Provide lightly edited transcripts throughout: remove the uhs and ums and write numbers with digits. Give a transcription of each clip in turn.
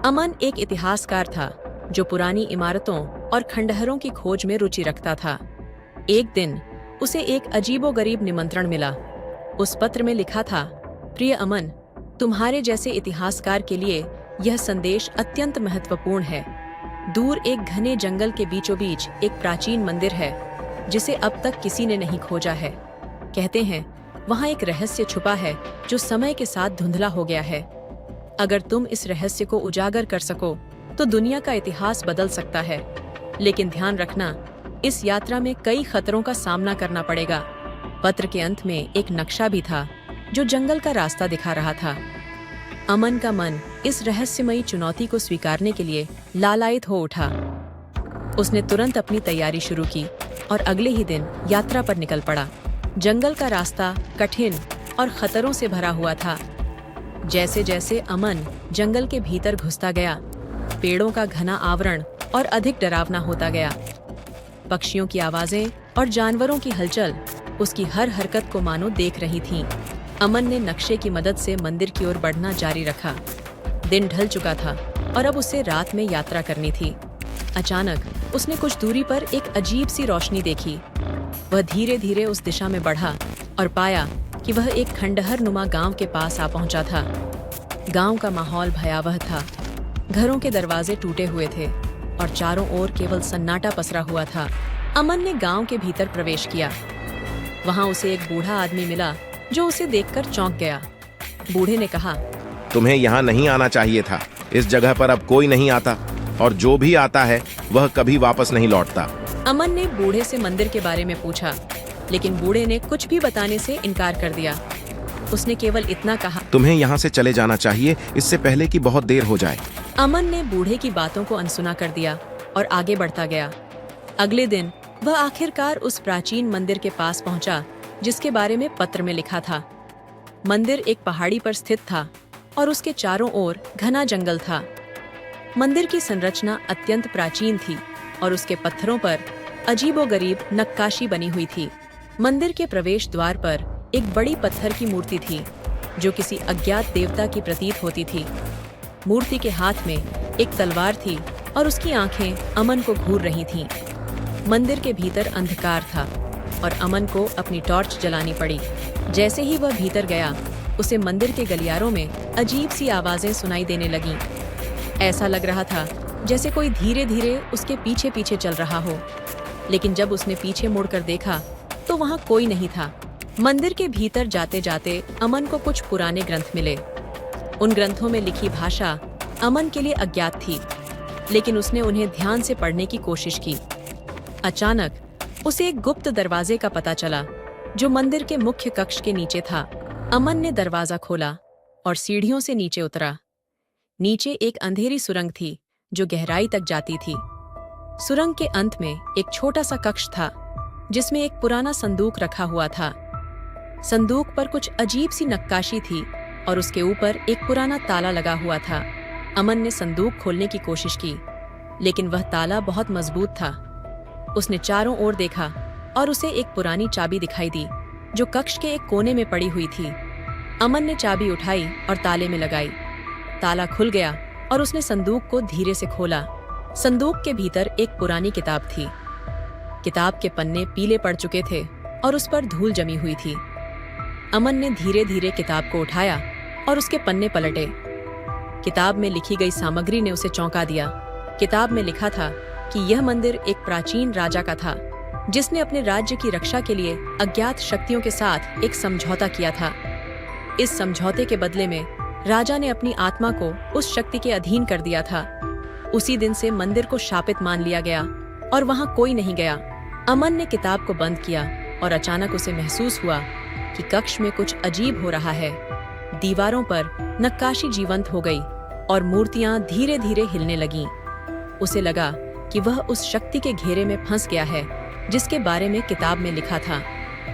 अमन एक इतिहासकार था जो पुरानी इमारतों और खंडहरों की खोज में रुचि रखता था। एक दिन उसे एक अजीबोगरीब निमंत्रण मिला। उस पत्र में लिखा था, प्रिय अमन, तुम्हारे जैसे इतिहासकार के लिए यह संदेश अत्यंत महत्वपूर्ण है। दूर एक घने जंगल के बीचों बीच एक प्राचीन मंदिर है जिसे अब तक किसी ने नहीं खोजा है। कहते हैं वहाँ एक रहस्य छुपा है जो समय के साथ धुंधला हो गया है। अगर तुम इस रहस्य को उजागर कर सको तो दुनिया का इतिहास बदल सकता है। लेकिन ध्यान रखना, इस यात्रा में कई खतरों का सामना करना पड़ेगा। पत्र के अंत में एक नक्शा भी था जो जंगल का रास्ता दिखा रहा था। अमन का मन इस रहस्यमयी चुनौती को स्वीकारने के लिए लालायित हो उठा। उसने तुरंत अपनी तैयारी शुरू की और अगले ही दिन यात्रा पर निकल पड़ा। जंगल का रास्ता कठिन और खतरों से भरा हुआ था। जैसे जैसे अमन जंगल के भीतर घुसता गया, पेड़ों का घना आवरण और अधिक डरावना होता गया। पक्षियों की आवाजें और जानवरों की हलचल उसकी हर हरकत को मानो देख रही थीं। अमन ने नक्शे की मदद से मंदिर की ओर बढ़ना जारी रखा। दिन ढल चुका था और अब उसे रात में यात्रा करनी थी। अचानक उसने कुछ दूरी पर एक अजीब सी रोशनी देखी। वह धीरे धीरे उस दिशा में बढ़ा और पाया कि वह एक खंडहर नुमा गांव के पास आ पहुंचा था। गांव का माहौल भयावह था। घरों के दरवाजे टूटे हुए थे और चारों ओर केवल सन्नाटा पसरा हुआ था। अमन ने गांव के भीतर प्रवेश किया। वहां उसे एक बूढ़ा आदमी मिला जो उसे देखकर चौंक गया। बूढ़े ने कहा, तुम्हें यहाँ नहीं आना चाहिए था। इस जगह पर अब कोई नहीं आता और जो भी आता है वह कभी वापस नहीं लौटता। अमन ने बूढ़े से मंदिर के बारे में पूछा, लेकिन बूढ़े ने कुछ भी बताने से इनकार कर दिया। उसने केवल इतना कहा, तुम्हें यहाँ से चले जाना चाहिए इससे पहले कि बहुत देर हो जाए। अमन ने बूढ़े की बातों को अनसुना कर दिया और आगे बढ़ता गया। अगले दिन वह आखिरकार उस प्राचीन मंदिर के पास पहुंचा जिसके बारे में पत्र में लिखा था। मंदिर एक पहाड़ी पर स्थित था और उसके चारों ओर घना जंगल था। मंदिर की संरचना अत्यंत प्राचीन थी और उसके पत्थरों पर अजीबोगरीब नक्काशी बनी हुई थी। मंदिर के प्रवेश द्वार पर एक बड़ी पत्थर की मूर्ति थी जो किसी अज्ञात देवता की प्रतीत होती थी। मूर्ति के हाथ में एक तलवार थी और उसकी आंखें अमन को घूर रही थीं। मंदिर के भीतर अंधकार था और अमन को अपनी टॉर्च जलानी पड़ी। जैसे ही वह भीतर गया, उसे मंदिर के गलियारों में अजीब सी आवाजें सुनाई देने लगीं। ऐसा लग रहा था जैसे कोई धीरे धीरे उसके पीछे पीछे चल रहा हो। लेकिन जब उसने पीछे मुड़कर देखा तो वहां कोई नहीं था। मंदिर के भीतर जाते जाते अमन को कुछ पुराने ग्रंथ मिले। उन ग्रंथों में लिखी भाषा अमन के लिए अज्ञात थी, लेकिन उसने उन्हें ध्यान से पढ़ने की कोशिश की। अचानक उसे एक गुप्त दरवाजे का पता चला जो मंदिर के मुख्य कक्ष के नीचे था। अमन ने दरवाजा खोला और सीढ़ियों से नीचे उतरा। नीचे एक अंधेरी सुरंग थी जो गहराई तक जाती थी। सुरंग के अंत में एक छोटा सा कक्ष था जिसमें एक पुराना संदूक रखा हुआ था। संदूक पर कुछ अजीब सी नक्काशी थी और उसके ऊपर एक पुराना ताला लगा हुआ था। अमन ने संदूक खोलने की कोशिश की, लेकिन वह ताला बहुत मजबूत था। उसने चारों ओर देखा और उसे एक पुरानी चाबी दिखाई दी जो कक्ष के एक कोने में पड़ी हुई थी। अमन ने चाबी उठाई और ताले में लगाई। ताला खुल गया और उसने संदूक को धीरे से खोला। संदूक के भीतर एक पुरानी किताब थी। किताब के पन्ने पीले पड़ चुके थे और उस पर धूल जमी हुई थी। अमन ने धीरे धीरे किताब को उठाया और उसके पन्ने पलटे। किताब में लिखी गई सामग्री ने उसे चौंका दिया। किताब में लिखा था कि यह मंदिर एक प्राचीन राजा का था जिसने अपने राज्य की रक्षा के लिए अज्ञात शक्तियों के साथ एक समझौता किया था। इस समझौते के बदले में राजा ने अपनी आत्मा को उस शक्ति के अधीन कर दिया था। उसी दिन से मंदिर को शापित मान लिया गया और वहां कोई नहीं गया। अमन ने किताब को बंद किया और अचानक उसे महसूस हुआ कि कक्ष में कुछ अजीब हो रहा है। दीवारों पर नक्काशी जीवंत हो गई और मूर्तियां धीरे धीरे हिलने लगीं। उसे लगा कि वह उस शक्ति के घेरे में फंस गया है जिसके बारे में किताब में लिखा था।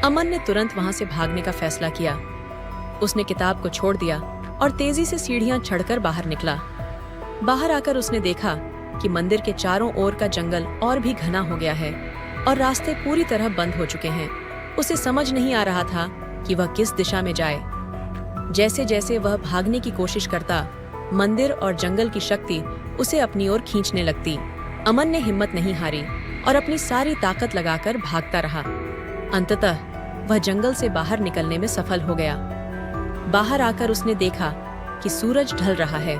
अमन ने तुरंत वहां से भागने का फैसला किया। उसने किताब को छोड़ दिया और तेजी से सीढ़ियां चढ़कर बाहर निकला। बाहर आकर उसने देखा कि मंदिर के चारों ओर का जंगल और भी घना हो गया है और रास्ते पूरी तरह बंद हो चुके हैं। उसे समझ नहीं आ रहा था कि वह किस दिशा में जाए। जैसे जैसे वह भागने की कोशिश करता, मंदिर और जंगल की शक्ति उसे अपनी ओर खींचने लगती। अमन ने हिम्मत नहीं हारी और अपनी सारी ताकत लगाकर भागता रहा। अंततः वह जंगल से बाहर निकलने में सफल हो गया। बाहर आकर उसने देखा कि सूरज ढल रहा है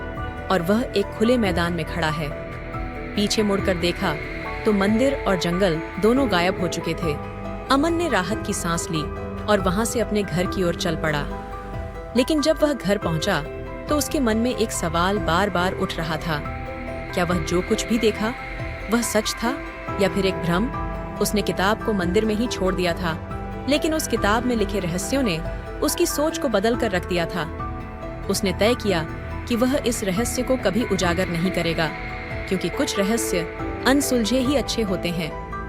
और वह एक खुले मैदान में खड़ा है। पीछे मुड़कर देखा तो मंदिर और जंगल दोनों गायब हो चुके थे। अमन ने राहत की सांस ली और वहां से अपने घर की ओर चल पड़ा। लेकिन जब वह घर पहुंचा तो उसके मन में एक सवाल बार बार उठ रहा था। क्या वह जो कुछ भी देखा वह सच था या फिर एक भ्रम? उसने किताब को मंदिर में ही छोड़ दिया था, लेकिन उस किताब में लिखे रहस्यों ने उसकी सोच को बदल कर रख दिया था। उसने तय किया कि वह इस रहस्य को कभी उजागर नहीं करेगा, क्योंकि कुछ रहस्य अनसुलझे ही अच्छे होते हैं।